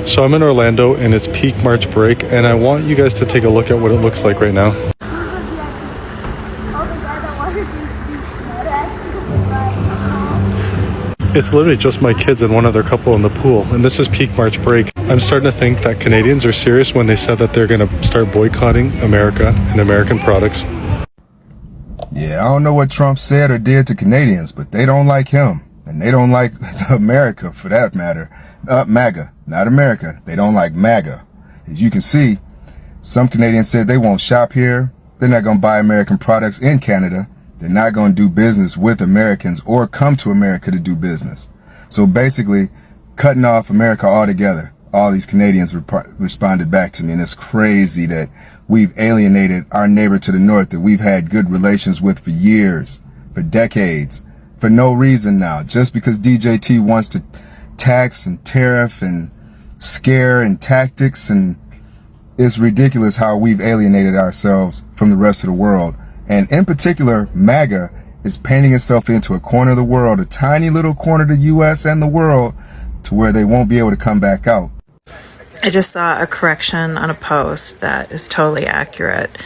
So I'm in Orlando and it's peak March break, and I want you guys to take a look at what it looks like right now. It's literally just my kids and one other couple in the pool, and this is peak March break. I'm starting to think that Canadians are serious when they said that they're going to start boycotting America and American products. Yeah, I don't know what Trump said or did to Canadians, but they don't like him. And they don't like America, for that matter. MAGA, not America. They don't like MAGA. As you can see, some Canadians said they won't shop here. They're not going to buy American products in Canada. They're not going to do business with Americans or come to America to do business. So basically, cutting off America altogether. All these Canadians responded back to me, and it's crazy that we've alienated our neighbor to the north that we've had good relations with for years, for decades, for no reason now, just because DJT wants to tax and tariff and scare and tactics, and it's ridiculous how we've alienated ourselves from the rest of the world. And in particular, MAGA is painting itself into a corner of the world, a tiny little corner of the U.S. and the world, to where they won't be able to come back out. I just saw a correction on a post that is totally accurate.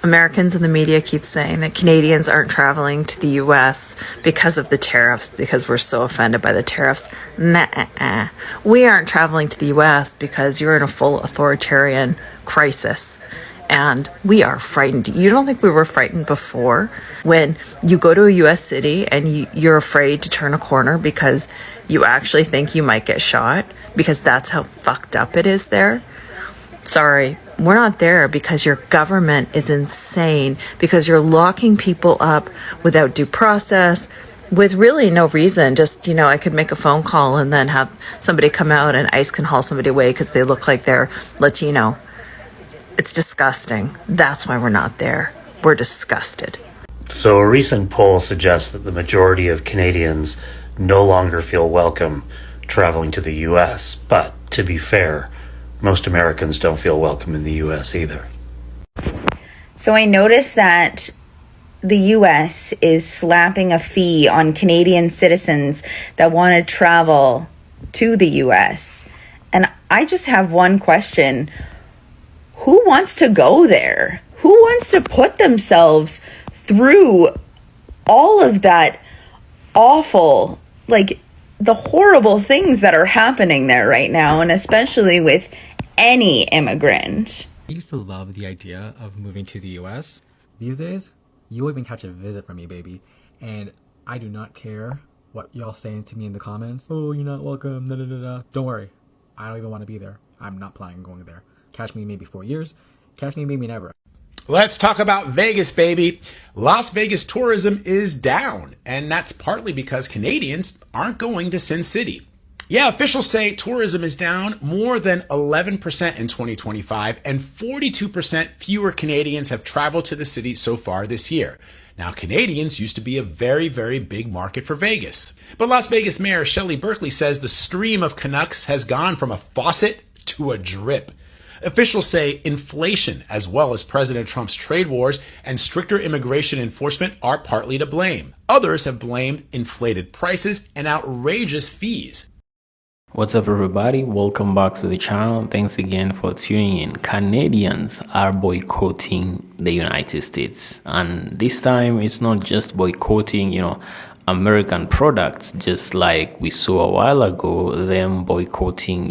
Americans in the media keep saying that Canadians aren't traveling to the U.S. because of the tariffs, because we're so offended by the tariffs. Nah, we aren't traveling to the U.S. because you're in a full authoritarian crisis. And we are frightened. You don't think we were frightened before? When you go to a U.S. city and you're afraid to turn a corner because you actually think you might get shot, because that's how fucked up it is there? Sorry, we're not there because your government is insane, because you're locking people up without due process, with really no reason. Just, I could make a phone call and then have somebody come out and ICE can haul somebody away because they look like they're Latino. It's disgusting. That's why we're not there. We're disgusted. So a recent poll suggests that the majority of Canadians no longer feel welcome traveling to the U.S. But to be fair, most Americans don't feel welcome in the U.S. either. So I noticed that the U.S. is slapping a fee on Canadian citizens that want to travel to the U.S. And I just have one question. Who wants to go there? Who wants to put themselves through all of that awful, the horrible things that are happening there right now, and especially with any immigrant? I used to love the idea of moving to the US. These days, you won't even catch a visit from me, baby. And I do not care what y'all saying to me in the comments. Oh, you're not welcome, da da da da. Don't worry. I don't even want to be there. I'm not planning on going there. Catch me maybe 4 years. Catch me maybe never. Let's talk about Vegas, baby. Las Vegas tourism is down, and that's partly because Canadians aren't going to Sin City. Yeah, officials say tourism is down more than 11% in 2025, and 42% fewer Canadians have traveled to the city so far this year. Now, Canadians used to be a very, very big market for Vegas. But Las Vegas Mayor Shelley Berkeley says the stream of Canucks has gone from a faucet to a drip. Officials say inflation, as well as President Trump's trade wars and stricter immigration enforcement, are partly to blame. Others have blamed inflated prices and outrageous fees. What's up, everybody? Welcome back to the channel. Thanks again for tuning in. Canadians are boycotting the United States, and this time it's not just boycotting, American products, just like we saw a while ago, them boycotting,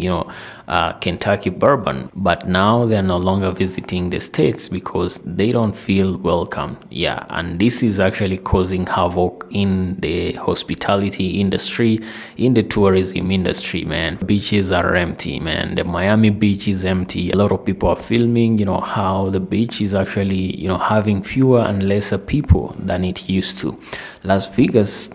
Kentucky bourbon. But now they're no longer visiting the States because they don't feel welcome. Yeah, and this is actually causing havoc in the hospitality industry, in the tourism industry, man. Beaches are empty, man. The Miami beach is empty. A lot of people are filming, how the beach is actually, having fewer and lesser people than it used to. Las Vegas,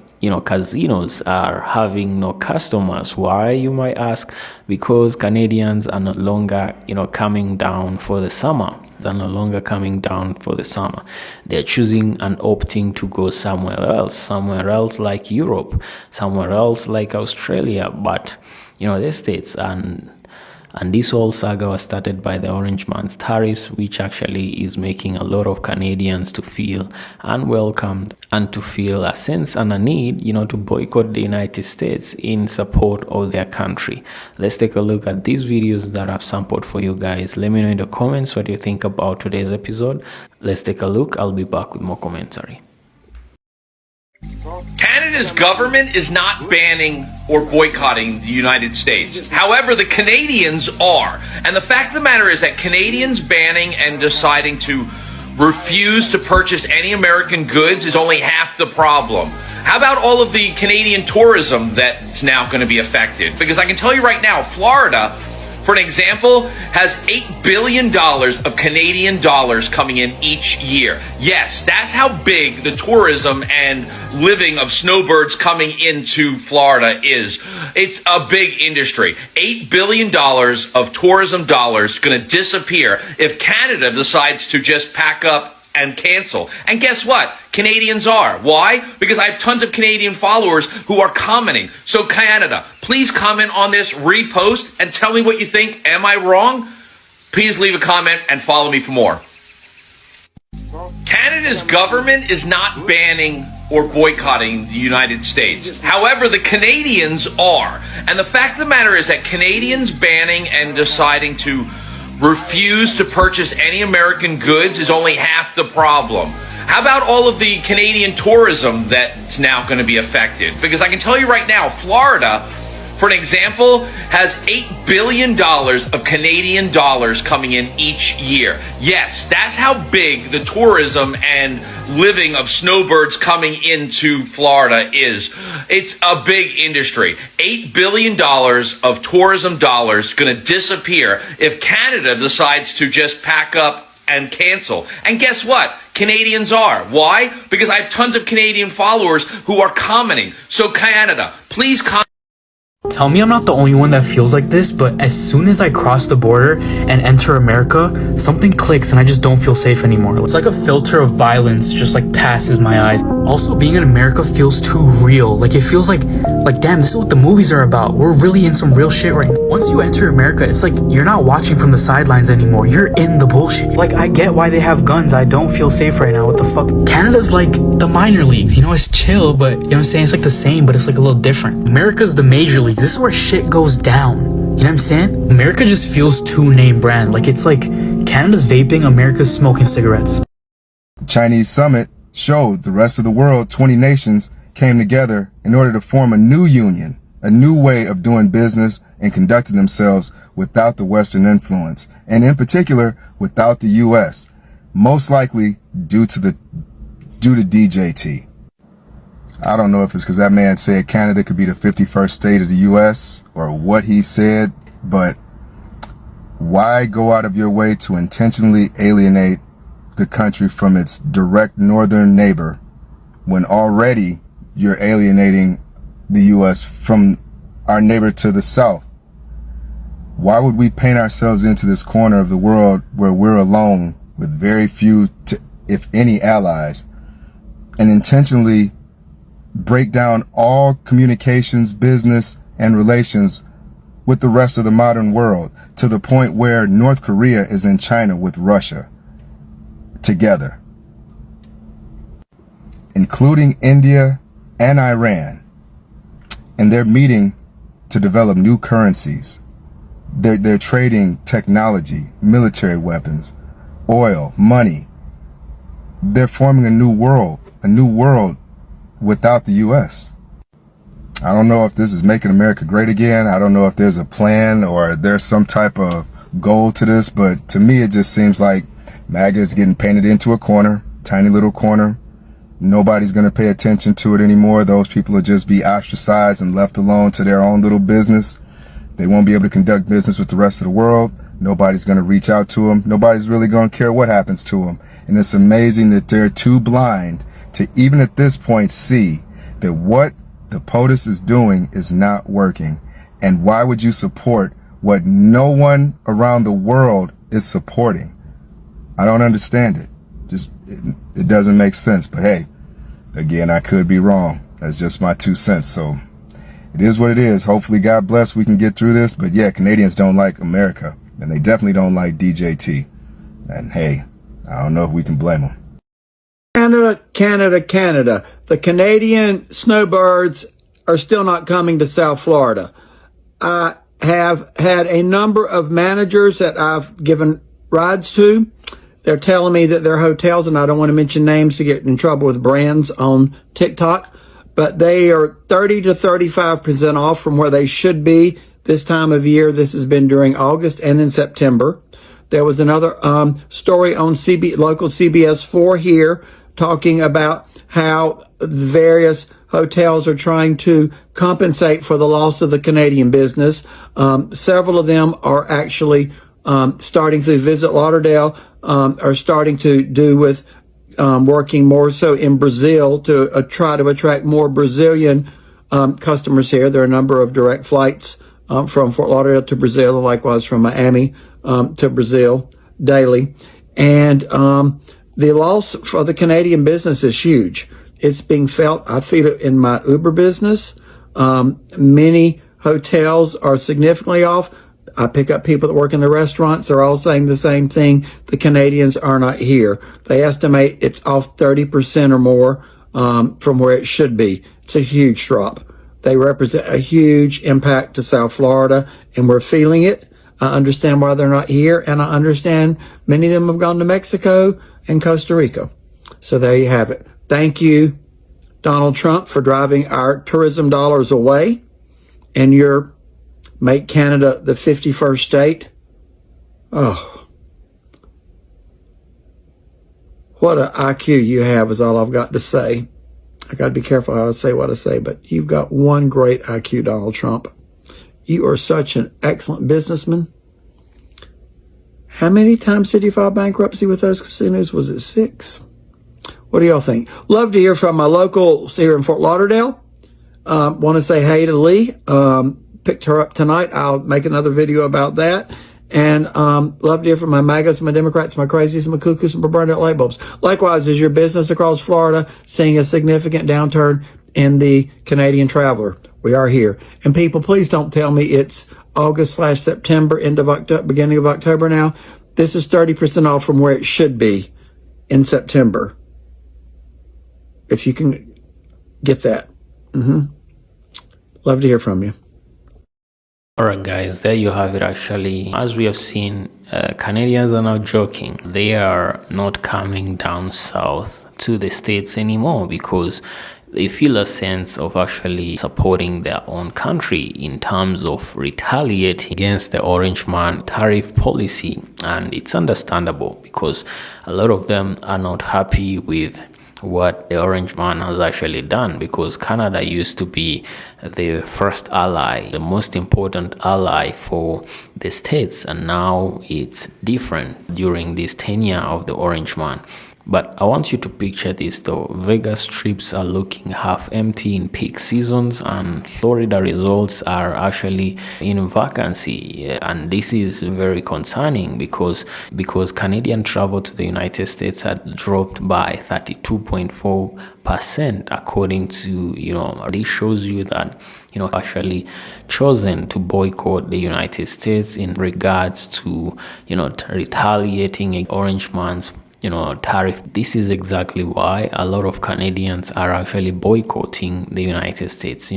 casinos are having no customers. Why, you might ask? Because Canadians are no longer, coming down for the summer. They're no longer coming down for the summer. They're choosing and opting to go somewhere else like Europe, somewhere else like Australia. But, the States and And this whole saga was started by the Orange Man's tariffs, which actually is making a lot of Canadians to feel unwelcomed and to feel a sense and a need, to boycott the United States in support of their country. Let's take a look at these videos that I've sampled for you guys. Let me know in the comments what you think about today's episode. Let's take a look. I'll be back with more commentary. Canada's government is not banning or boycotting the United States. However, the Canadians are. And the fact of the matter is that Canadians banning and deciding to refuse to purchase any American goods is only half the problem. How about all of the Canadian tourism that's now going to be affected? Because I can tell you right now, Florida, for an example, has $8 billion of Canadian dollars coming in each year. Yes, that's how big the tourism and living of snowbirds coming into Florida is. It's a big industry. $8 billion of tourism dollars going to disappear if Canada decides to just pack up and cancel. And guess what? Canadians are. Why? Because I have tons of Canadian followers who are commenting. So Canada, please comment on this, repost, and tell me what you think. Am I wrong? Please leave a comment and follow me for more. Canada's government is not banning or boycotting the United States. However, the Canadians are. And the fact of the matter is that Canadians banning and deciding to refuse to purchase any American goods is only half the problem. How about all of the Canadian tourism that's now going to be affected? Because I can tell you right now, Florida, for an example, has $8 billion of Canadian dollars coming in each year. Yes, that's how big the tourism and living of snowbirds coming into Florida is. It's a big industry. $8 billion of tourism dollars going to disappear if Canada decides to just pack up and cancel. And guess what? Canadians are. Why? Because I have tons of Canadian followers who are commenting. So Canada, please comment. Tell me I'm not the only one that feels like this, but as soon as I cross the border and enter America, something clicks and I just don't feel safe anymore. It's like a filter of violence just like passes my eyes. Also, being in America feels too real. Like it feels like damn, this is what the movies are about. We're really in some real shit right now. Once you enter America, it's like you're not watching from the sidelines anymore. You're in the bullshit. Like I get why they have guns. I don't feel safe right now. What the fuck? Canada's like the minor leagues. It's chill, but you know what I'm saying? It's like the same, but it's like a little different. America's the major leagues. This is where shit goes down. You know what I'm saying? America just feels too name brand. Like it's like Canada's vaping, America's smoking cigarettes. The Chinese summit showed the rest of the world, 20 nations, came together in order to form a new union, a new way of doing business and conducting themselves without the Western influence, and in particular, without the U.S., most likely due to DJT. I don't know if it's because that man said Canada could be the 51st state of the U.S. or what he said, but why go out of your way to intentionally alienate the country from its direct northern neighbor when already you're alienating the U.S. from our neighbor to the south? Why would we paint ourselves into this corner of the world where we're alone with very few, if any, allies, and intentionally break down all communications, business, and relations with the rest of the modern world to the point where North Korea is in China with Russia together, including India and Iran, and they're meeting to develop new currencies. They're trading technology, military weapons, oil, money. They're forming a new world without the U.S. I don't know if this is making America great again. I don't know if there's a plan or there's some type of goal to this, but to me it just seems like MAGA is getting painted into a corner, tiny little corner. Nobody's going to pay attention to it anymore. Those people will just be ostracized and left alone to their own little business. They won't be able to conduct business with the rest of the world. Nobody's going to reach out to them. Nobody's really going to care what happens to them. And it's amazing that they're too blind to even at this point see that what the POTUS is doing is not working. And why would you support what no one around the world is supporting? I don't understand it. It doesn't make sense. But hey, again, I could be wrong. That's just my 2 cents. So it is what it is. Hopefully, God bless, we can get through this. But yeah, Canadians don't like America, and they definitely don't like DJT. And hey, I don't know if we can blame them. Canada, Canada, Canada. The Canadian snowbirds are still not coming to South Florida. I have had a number of managers that I've given rides to. They're telling me that their hotels, and I don't want to mention names to get in trouble with brands on TikTok, but they are 30 to 35% off from where they should be this time of year. This has been during August and in September. There was another story on local CBS 4 here talking about how the various hotels are trying to compensate for the loss of the Canadian business. Several of them are actually starting to Visit Lauderdale, are starting to do with working more so in Brazil to try to attract more Brazilian customers here. There are a number of direct flights from Fort Lauderdale to Brazil, and likewise from Miami to Brazil daily. And the loss for the Canadian business is huge. It's being felt. I feel it in my Uber business. Many hotels are significantly off. I pick up people that work in the restaurants. They're all saying the same thing. The Canadians are not here. They estimate it's off 30% or more from where it should be. It's a huge drop. They represent a huge impact to South Florida, and we're feeling it. I understand why they're not here, and I understand many of them have gone to Mexico and Costa Rica. So there you have it. Thank you, Donald Trump, for driving our tourism dollars away, and your make Canada the 51st state. Oh, what an IQ you have is all I've got to say. I got to be careful how I say what I say, but you've got one great IQ, Donald Trump. You are such an excellent businessman. How many times did you file bankruptcy with those casinos? Was it 6? What do y'all think? Love to hear from my locals here in Fort Lauderdale. Want to say hey to Lee. Picked her up tonight. I'll make another video about that. And love to hear from my MAGAs, my Democrats, my crazies, my cuckoos, and my burned out light bulbs. Likewise, is your business across Florida seeing a significant downturn in the Canadian traveler? We are here. And people, please don't tell me it's August/September, end of October, beginning of October now. This is 30% off from where it should be in September. If you can get that. Love to hear from you. Alright guys, there you have it. Actually, as we have seen, Canadians are now joking. They are not coming down south to the States anymore because they feel a sense of actually supporting their own country in terms of retaliating against the Orange Man tariff policy. And it's understandable because a lot of them are not happy with what the Orange Man has actually done, because Canada used to be the first ally, the most important ally for the States, and now it's different during this tenure of the Orange Man. But I want you to picture this though. Vegas strips are looking half empty in peak seasons, and Florida resorts are actually in vacancy. And this is very concerning because Canadian travel to the United States had dropped by 32.4%, according to, this shows you that, actually chosen to boycott the United States in regards to, retaliating Orange Man's tariff. This is exactly why a lot of Canadians are actually boycotting the United States.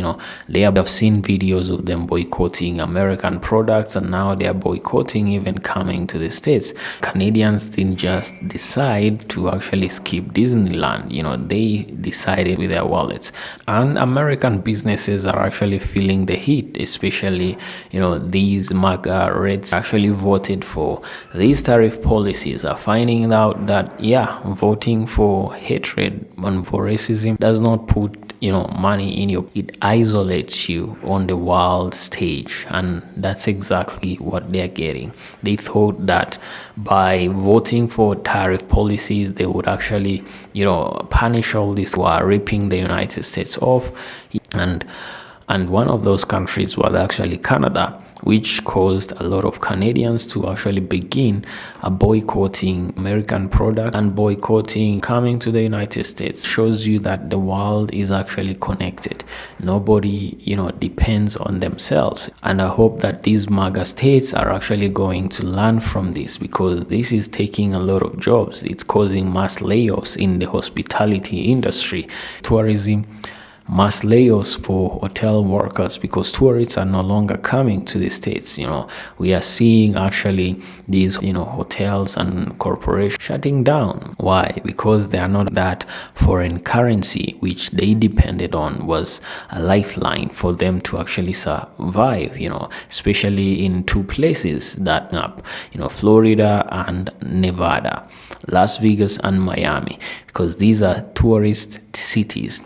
They have seen videos of them boycotting American products, and now they are boycotting even coming to the States. Canadians didn't just decide to actually skip Disneyland. They decided with their wallets, and American businesses are actually feeling the heat, especially these MAGA Reds actually voted for these tariff policies, are finding out that voting for hatred and for racism does not put money in your, it isolates you on the world stage, and that's exactly what they're getting. They thought that by voting for tariff policies they would actually punish all these who are ripping the United States off, and one of those countries was actually Canada. which caused a lot of Canadians to actually begin boycotting American products and boycotting coming to the United States. Shows you that the world is actually connected. Nobody, depends on themselves. And I hope that these MAGA states are actually going to learn from this, because this is taking a lot of jobs. It's causing mass layoffs in the hospitality industry, tourism, mass layoffs for hotel workers, because tourists are no longer coming to the States. We are seeing actually these, hotels and corporations shutting down. Why? Because they are not that foreign currency, which they depended on, was a lifeline for them to actually survive, especially in two places that Florida and Nevada, Las Vegas and Miami, because these are tourist cities.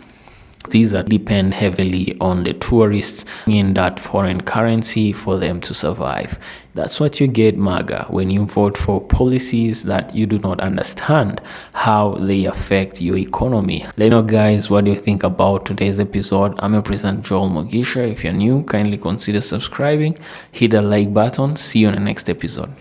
These are depend heavily on the tourists in that foreign currency for them to survive. That's what you get, MAGA, when you vote for policies that you do not understand how they affect your economy. Let me know, guys, what do you think about today's episode. I'm your presenter, Joel Mogisha. If you're new, kindly consider subscribing, hit the like button. See you on the next episode.